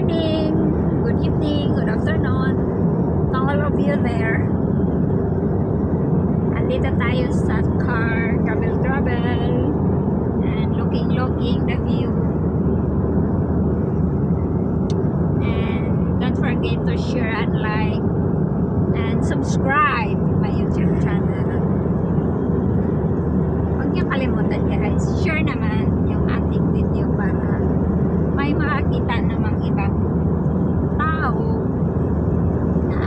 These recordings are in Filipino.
morning, good evening, good afternoon to all of you there. Andito tayo sa car, travel and looking the view. And don't forget to share and like and subscribe to my YouTube channel. Huwag niyo kalimutan guys, share naman yung ating video para may makakita namang ibang tao na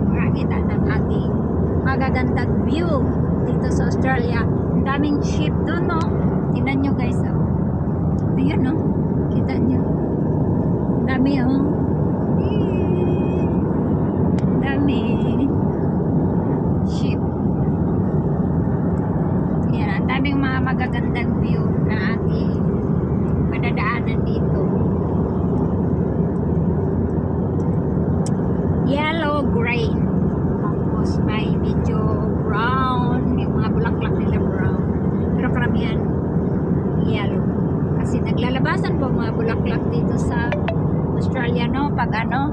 makakita ng ating magagandang view dito sa Australia. Ang daming ship doon, no? Tingnan nyo guys, oh. Ayan, no? Kita nyo. Dami, oh. Dami ship. Yan, ang daming mga magagandang view na ating madadaanan dito. Yellow grain. Tapos may medyo brown, yung mga bulaklak nila brown. Pero karamihan yellow. Kasi naglalabasan po mga bulaklak dito sa Australia, no? Pag ano,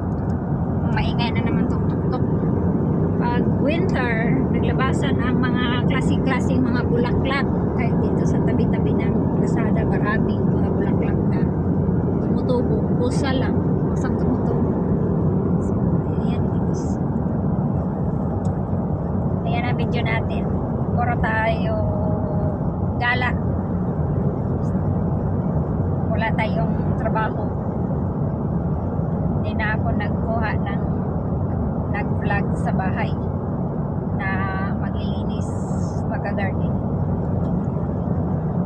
maingay na naman tuk-tuk-tuk. Pag winter, naglabasan ang mga klaseng-klaseng mga bulaklak. Kahit dito sa tabi-tabi ng kalsada, maraming mga bulaklak na tumutubo. Pusa lang, pusang tumutubo. So, ayan guys. Ayan ang video natin. Puro tayo gala. Wala tayong trabaho. Hindi na ako nagkuha ng nag-vlog sa bahay na maglilinis, magka-garden.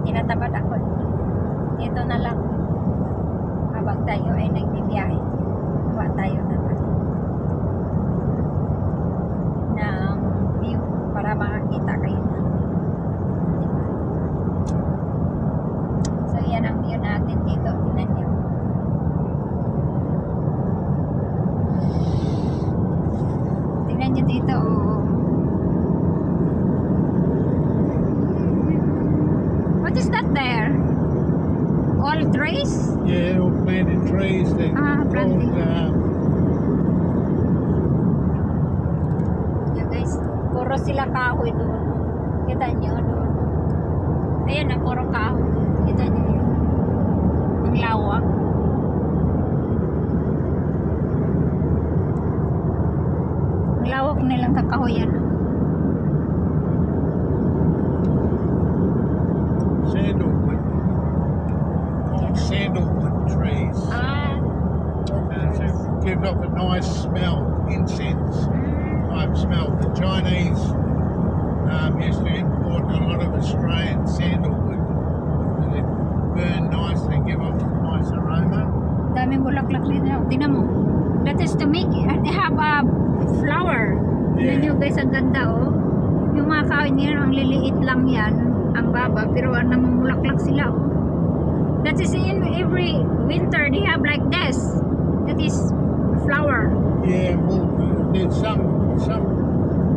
Tinatamad ako. Dito na lang habang tayo ay nagbibiyahe. Kuha tayo naman ng view para makakita kayo na. Diba? So yan ang view natin dito. Tingnan nyo. Tingnan nyo dito, oh. What is that there? All trees? Yeah, all planted trees. They're planting. called, Yeah guys, puro sila kahoy doon. Kita nyo doon. Ayan na, puro kahoy. Kita nyo yun. Ang lawak. Ang lawak nilang kakahoyan. sandalwood. Called sandalwood trees. So give off a nice smell, incense type smell. The Chinese used to import a lot of Australian sandalwood. They burn nicely, give off a nice aroma. Daming bulaklak nila. Tingnan mo. That is to make it. They have a flower. Tingnan nyo guys, ang ganda, oh. Yung mga kahoy nila, ang liliit lang yan. Ang baba, pero namumulaklak sila, oh. That is in every winter, they have like this. That is flower. Yeah, well, there's some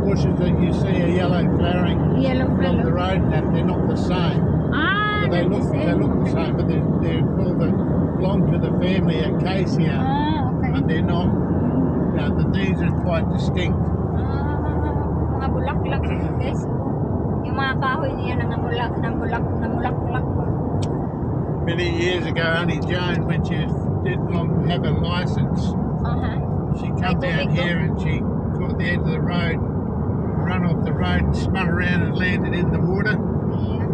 bushes that you see are yellow flowering Yellow from the flower. road, that they're not the same. Ah, They that look is it. the same, but they're called belong to the family Acacia, Ah, okay. but they're not. These are quite distinct. Mga bulaklak, guys. Yung mga kahoy niya namulaklak pa. Many years ago, Auntie Joan, when she didn't have a license, she come down here and she caught the end of the road, run off the road, spun around and landed in the water. Yeah.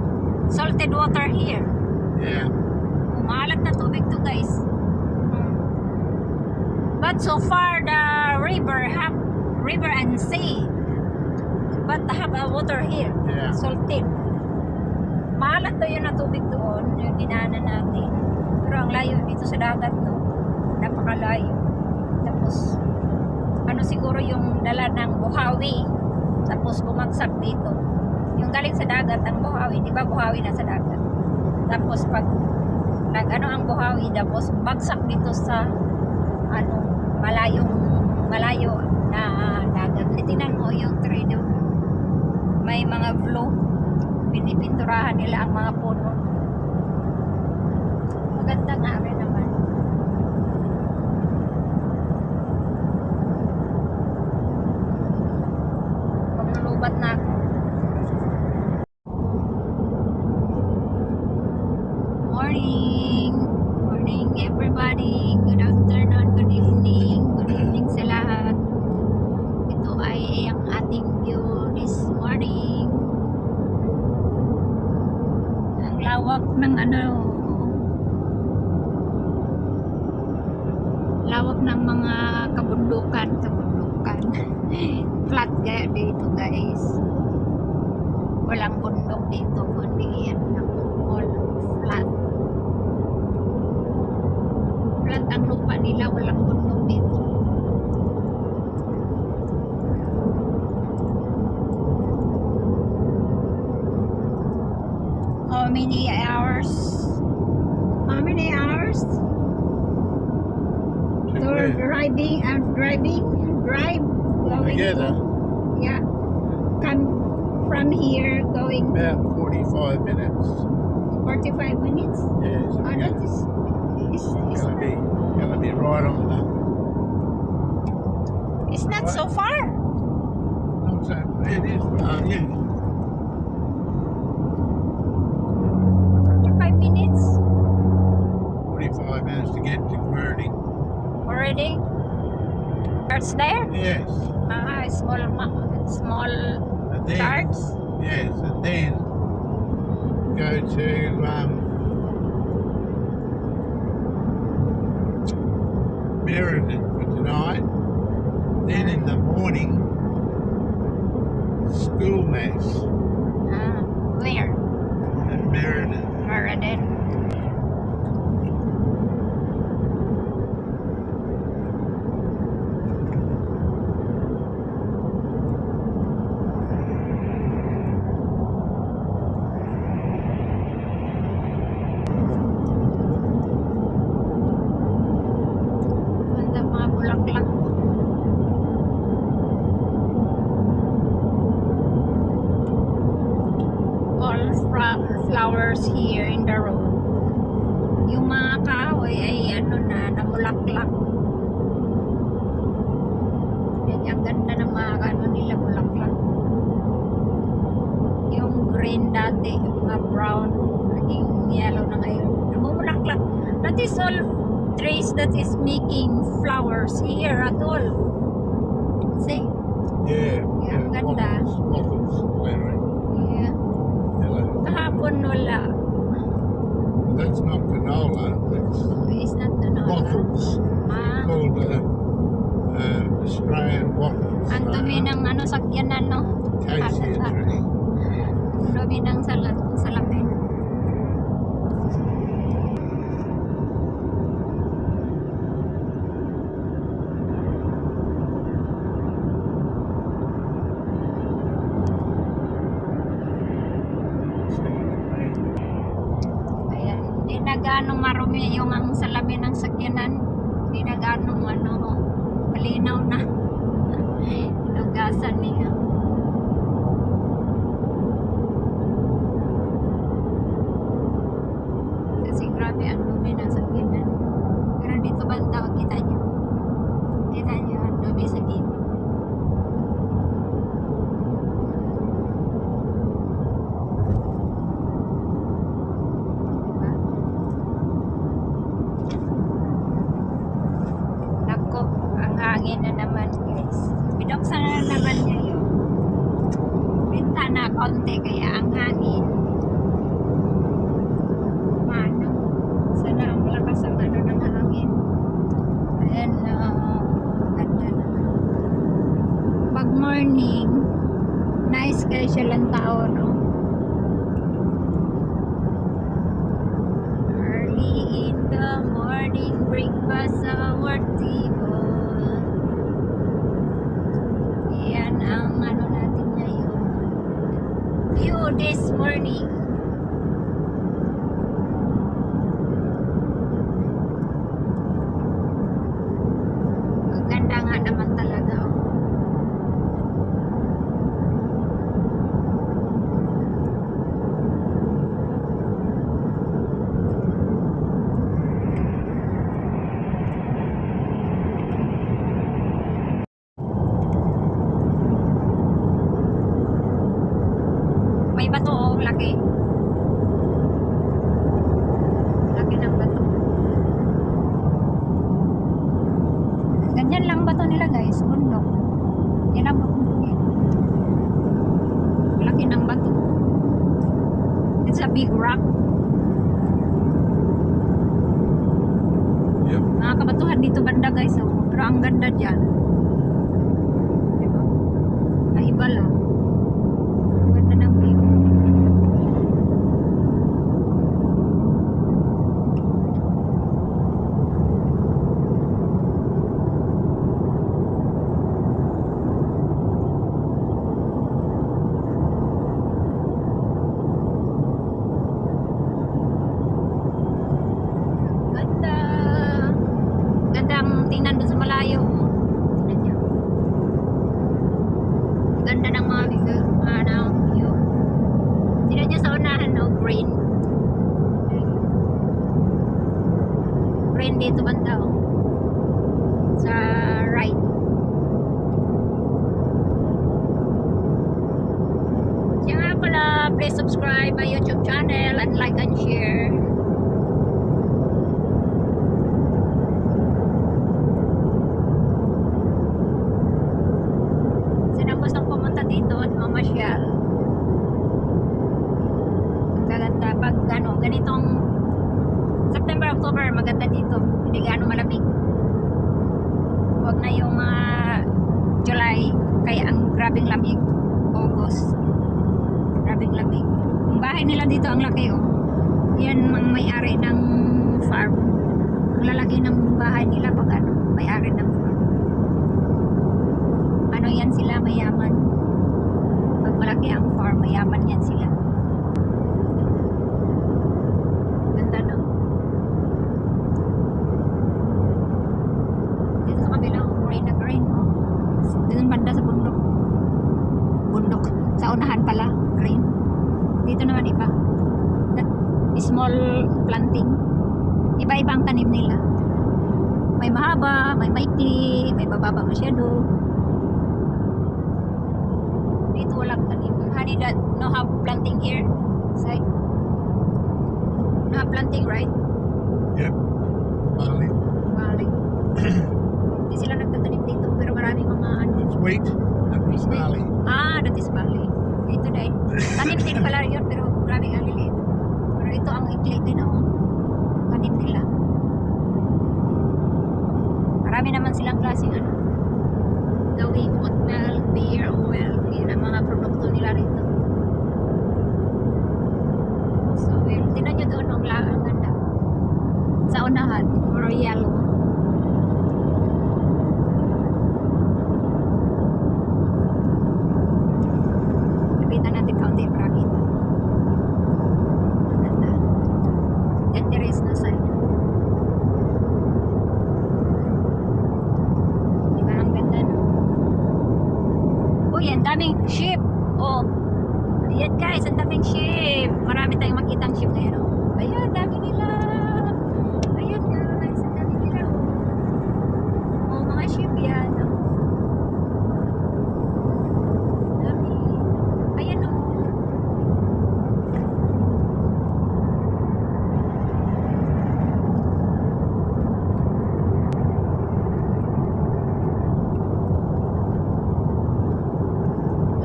Salted water here. Yeah. Maalat na tubig to guys. But so far the river and sea, but have a water here. Yeah. Salted. Maalat to yun na tubig doon, yung dinaanan natin. Pero ang layo dito sa dagat, no? Napakalayo. Tapos ano siguro yung dala ng buhawi, tapos bumagsak dito. Yung galing sa dagat ang buhawi, di ba buhawi na sa dagat? Tapos pag nag-ano ang buhawi, tapos bagsak dito sa ano, malayo na dagat. Itinan mo yung tree doon. May mga blue. Pinipinturahan nila ang mga puno. Maganda nga rin naman. lawak ng mga kabundukan. Flat gaya dito guys. Walang bundok dito kundi yan lang all flat. Flat ang lupa nila, walang bundok dito. How many hours? How many hours? To So where? drive going Together, yeah, come from here going about 45 minutes. 45 minutes. Yeah, so Oh, that is gonna be right on the. it's not so far. Not so, it is. Yeah. 45 minutes 45 minutes to get to Gurney. already. Starts there. Yes. Small And then, starts. yes, and then go to Meriden for tonight. Then in the morning, school mass Where? at Meriden. Already. Ganda mga bulaklak. All flowers here in the road. Yung mga kahoy ay namulaklak. Yan, ang ganda ng mga nila bulaklak. Yung green dati, yung mga brown, naging yellow na ngayon. Namumulaklak. That is all trees that is making flowers here at all. See? Yeah. Yeah, ganda. Waffles, flaring, Yeah. yellow. Kahapon wala. That's not canola. That's It's not waffles. Ah, Called Australian waffles. ang dumi ng sakyanan, no? Cassia tree. Ang dumi ng salamin. Ayan, hindi na gaano marumi yung ang salamin ng sakyanan. Hindi na gaano malinaw na. Hinugasan niya. Kasi grabe ang dumi ng sakyanan. Pero dito banda, kita nyo. Kita nyo ang dumi sa dito. Diba? Nako, ang hangin na naman guys. Binuksan na naman niya yung bintana konti kaya ang hangin. Mano, sana ang lakas ang ng hangin. Ayan, ganda na. Pag morning, nice kayo siya lang tao, no? Early in the morning, breakfast sa our table. Yan ang natin ngayon. View this morning. Ang ganda nga naman talaga. Oh. May bato, oh, laki. Laki ng bato. Ganyan lang bato nila guys, bundok. Yan ang bundok yan. Laki ng bato. It's a big rock. Yep. Mga batuhan dito banda guys. Oh. Pero ang ganda dyan. Diba? Naiba lang. Ang ganda ng view. Ganda. Gandang tingnan doon sa malayo. Tingnan niyo. Ganda ng mga view. Tingnan niyo sa unahan, no? Green. Green dito banda, oh. Sa right. Siya nga pala, please subscribe my YouTube channel and like and share. Gustong pumunta dito at mamasyal. Ang gaganda pag ganitong September, October, maganda dito. Hindi gaano malamig. Huwag na yung mga July, kaya ang grabing lamig. August, grabing lamig. Ang bahay nila dito ang laki, oh. Yan ang may-ari ng farm. Ang lalaki ng bahay nila pag may-ari ng farm. Yan sila mayaman. Pag malaki ang farm, mayaman yan sila. Ganda, no? Dito sa kabilang green na green, oh. Dito banda sa bundok. Bundok. Sa unahan pala, green. Dito naman iba. Small planting. Iba-ibang tanim nila. May mahaba, may maikli, may bababa masyado. Dito walang tanim. Honey, that no have planting here. Side. No have planting, right? Yep. Barley. Barley. Hindi sila nagtatanim dito, pero marami mga ano. It's wheat. That was barley. Ah, that is barley. Ito dahil. Tanim din pala yun, pero grabe ang lilit. Pero ito ang ikli din, oh. Tanim nila. Marami naman silang klaseng ano. Gawing oat milk, beer, oil. Yun ang mga produkto nila rito. So, well, tinan nyo doon ang ganda. Sa unahan, royal. Lapitan natin kaunti para kita. Ganda. And there is no side. Diba ang ganda, no? Uy, ang daming ship. Oh. Ayan guys, ang daming ship. Marami tayong makitang ship ngayon. Oh. Ayan, dami nila. Ayan guys, ang dami nila. Oh, mga ship yan. Oh. Dami. Ayan, oh.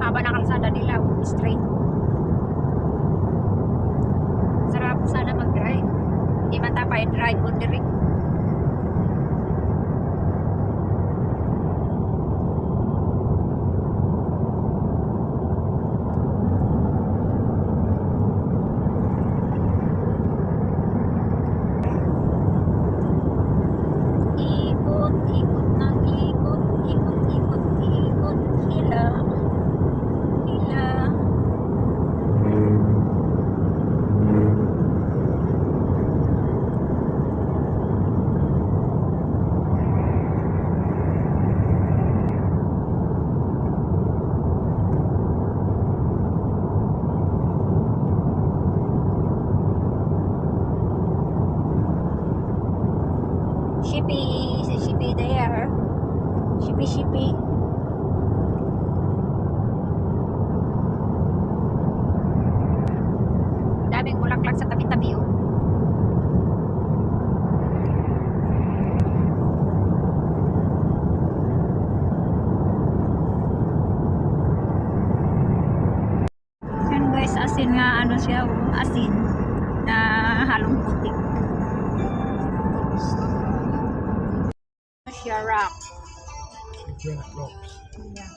Haba ng kalsada nila, straight. Sarap sana mag-drive. Hindi matapay drive on the rig. Ikot, ikot na ikot, ikot, ikot, ikot, hila. Hila. Shippy there. Shippy. Daming bulaklak sa tabi-tabi, oh. Yan guys, asin nga, ano siya, oh, asin na halong putik. the rock. Granite rocks. Yeah.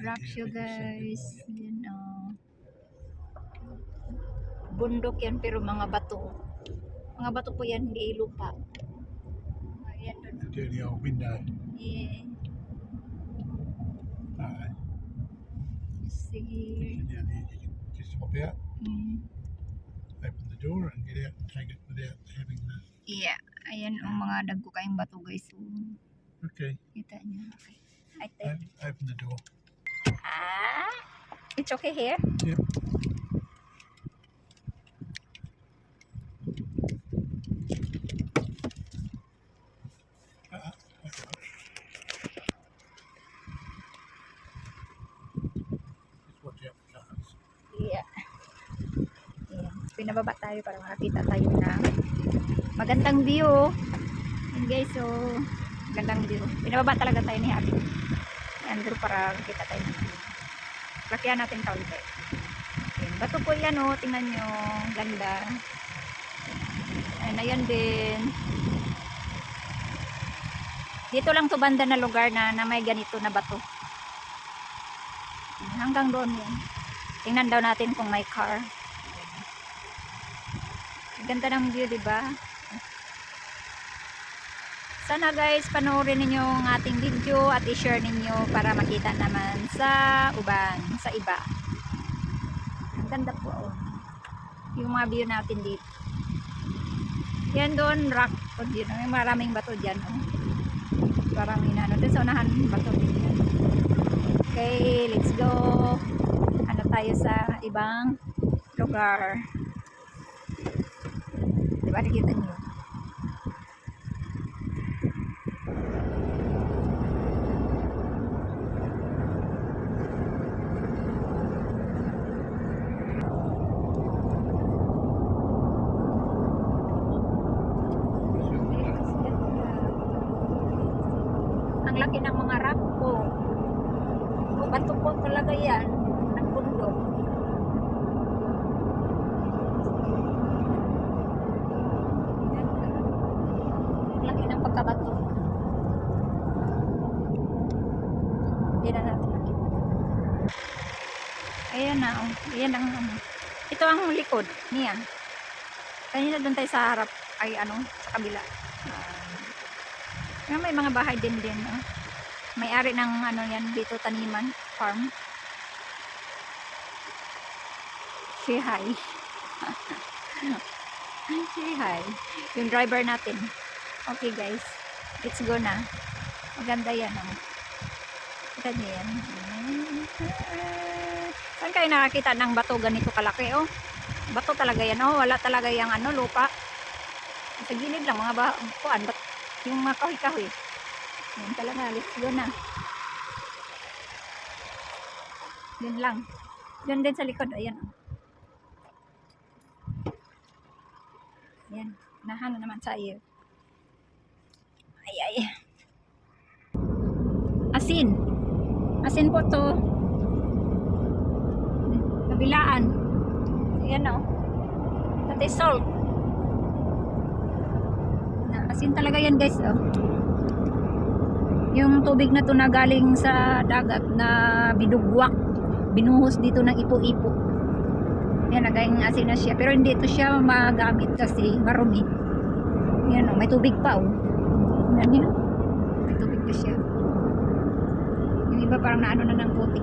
Rocks you guys. Yan, bundok yan pero mga bato. Mga bato po yan, hindi lupa. Ayan doon. The dirty old window. Yeah. Alright. Sige. Down here, you can just hop out, Mm. open the door, and get out and take it without having the. Yeah. Ayan ang mga dagko kayong bato guys. So, Okay. kita niyo. Okay. I think. Open the door. It's okay here? Yep. Okay. Just watch out for cars. Yeah. Ayan. Pinababa tayo para makakita tayo na magandang view. Ayan guys, so magandang view. Pinababa talaga tayo ni Happy. Andrew para makita tayo ng view. Lakihan natin kaunti. Ayan. Bato po yan oh. Tingnan nyo. Ganda. Ayan, ayan din. Dito lang to banda na lugar na may ganito na bato. Hanggang doon yan. Tingnan daw natin kung may car. Ganda ng view, diba? Sana guys, panoorin ninyo ang ating video at i-share ninyo para makita naman sa sa iba. Ang ganda po. Oh. Yung mga view natin dito. Yan doon, rock. May maraming bato dyan. Oh. Parang inano. Doon sa unahan, bato din yan. Okay, let's go. Ano tayo sa ibang lugar. Diba nakita nyo? Ang laki ng mga rock po. Bato po talaga yan. Ng bundok. Ang laki ng pagkabato. Hindi na natin nakita. Ayan na. Oh. Ayan ang ano. Ito ang likod niya. Kanina doon tayo sa harap. Ay ano, sa kabila. May mga bahay din. Oh. May-ari ng ano yan dito, taniman, farm. Say hi. Say hi. Yung driver natin. Okay guys, let's go na. Maganda yan. Oh. Kita niyo yan. Saan kayo nakakita ng bato ganito kalaki? Oh, bato talaga yan. Oh, wala talaga yung ano, lupa. Sa gilid lang, mga kuan, yung mga kahoy-kahoy. Yan talaga, let's go na. Yan lang. Yan din sa likod, ayan. Yan, nahan na naman sa iyo. Ay. Asin. Asin po to. Kabilaan. Ayan o. Pati salt. Asin talaga yan guys, oh. Yung tubig na to na galing sa dagat na bidugwak, binuhos dito ng ipo-ipo. Yan, nagayang asin na siya. Pero hindi ito siya magamit kasi marumi. Yan, oh, may tubig pa, oh. Yan yun, may tubig pa siya. Yung iba parang naano na ng puti.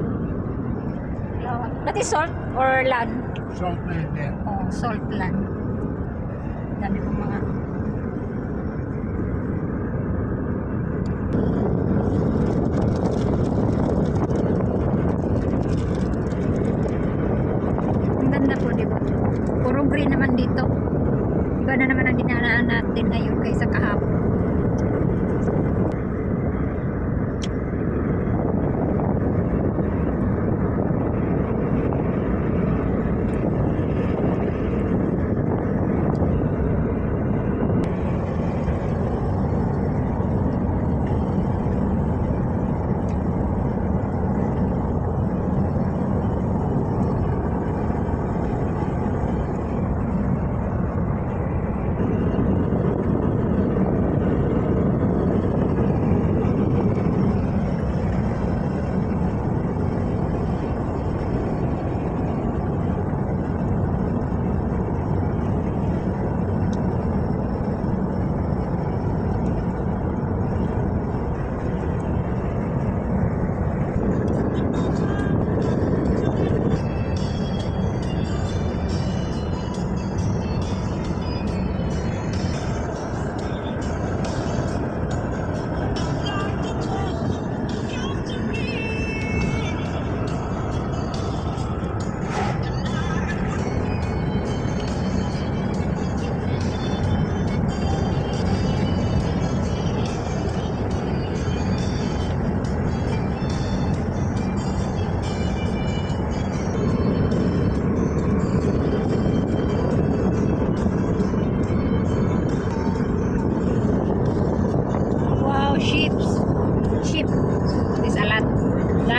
That is salt or land? Salt land now. Oh, salt land. Dami pong mga ganda po, diba? Puro green naman dito. Iba na naman ang dinanaan natin ngayon kaysa kahapon.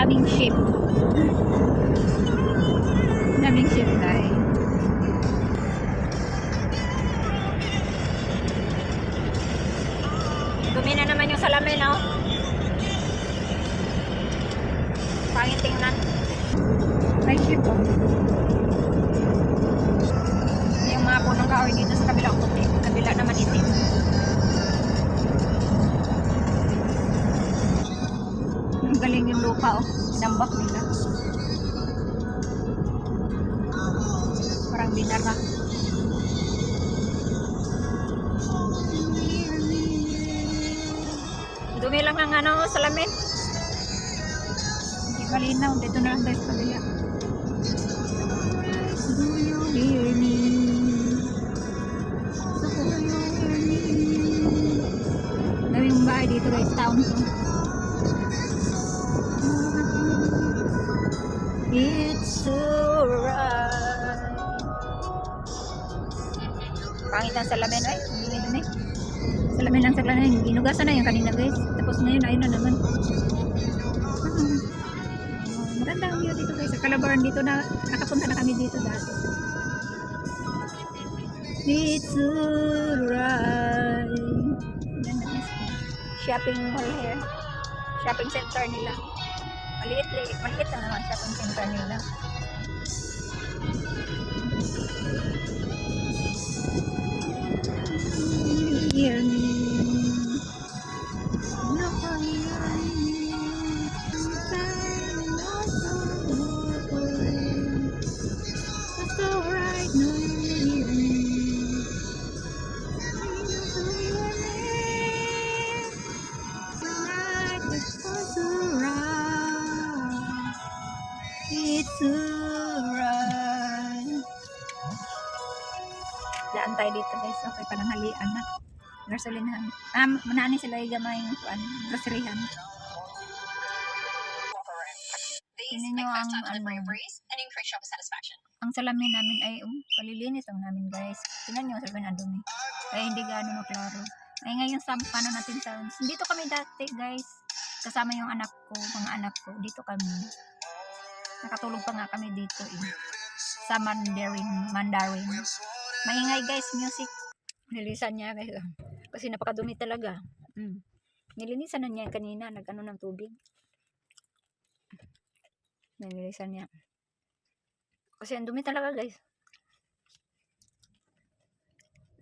daming ship. Daming ship, guys. Dumi na naman yung salamin, oh. Pangit tingnan. May ship, oh. Yung mga punong kahoy dito sa kabilang puti. Kabila naman itim. Ang galing yung lupa, oh. Sinambak nila. Parang binara. Dumi lang ang ano, salamin. Hindi malinaw. Dito na lang tayo sa kabila. Do you hear me? So do you hear me? Daming bahay dito guys, town to. It's alright. Pangit ang salamin, ay. Dumi-dumi. Salamin lang sa salamin. Ginugasan na yung kanina guys. Tapos ngayon, ayun na naman. Maganda ang view dito guys. Sa Calabaran dito na, nakapunta na kami dito dati. It's alright. Ganda guys. Shopping mall here. Shopping center nila. Maliit lang naman shopping center nila. Hear me. No, hear me. It's alright, no, hear me. It's alright. Daan tayo dito guys. Okay, pananghalian na. Gasolinahan. Manani sila yung gamay yung groceryhan. Tingnan nyo ang ang salamin namin ay palilinis lang namin guys. Tingnan nyo ang salamin ang dumi. Kaya hindi gaano maklaro. Ay ngayon sa paano natin sa dito kami dati guys. Kasama yung anak ko, mga anak ko. Dito kami. Nakatulog pa nga kami dito sa Mandarin. Maingay guys, music. Nilinisan niya guys. Kasi napakadumi talaga. Nilinisan na niya kanina. Nag-ano ng tubig. Nilinisan niya. Kasi ang dumi talaga guys.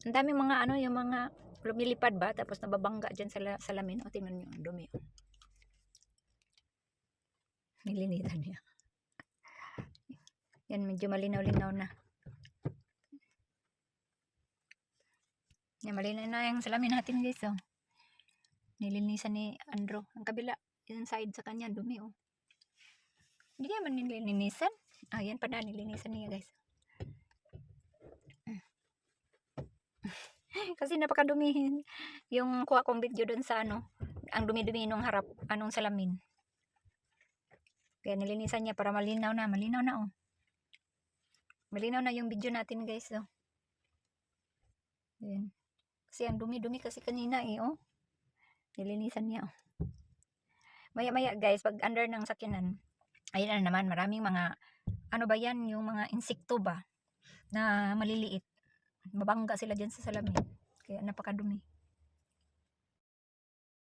Ang daming mga ano, yung mga lumilipad ba? Tapos nababangga dyan sa salamin. O tingnan niyo, ang dumi. Nilinisan niya. Yan, medyo malinaw-linaw na. Yan, malinaw na yung salamin natin guys, oh. Nilinisan ni Andrew. Ang kabila, yung side sa kanya, dumi, oh. Hindi naman nilinisan. Yan pa na, nilinisan niya guys. Kasi napakadumihin. Yung kuha kong video dun sa ano, ang dumi-dumi nung harap, anong salamin. Kaya nilinisan niya para malinaw na, oh. Malinaw na yung video natin guys, oh. Yan. Kasi ang dumi-dumi kasi kanina oh. Nilinisan niya, oh. Maya-maya guys, pag under ng sakyanan, ayun na naman, maraming mga, ano ba yan, yung mga insekto ba, na maliliit. Mabangga sila dyan sa salamin. Kaya napakadumi.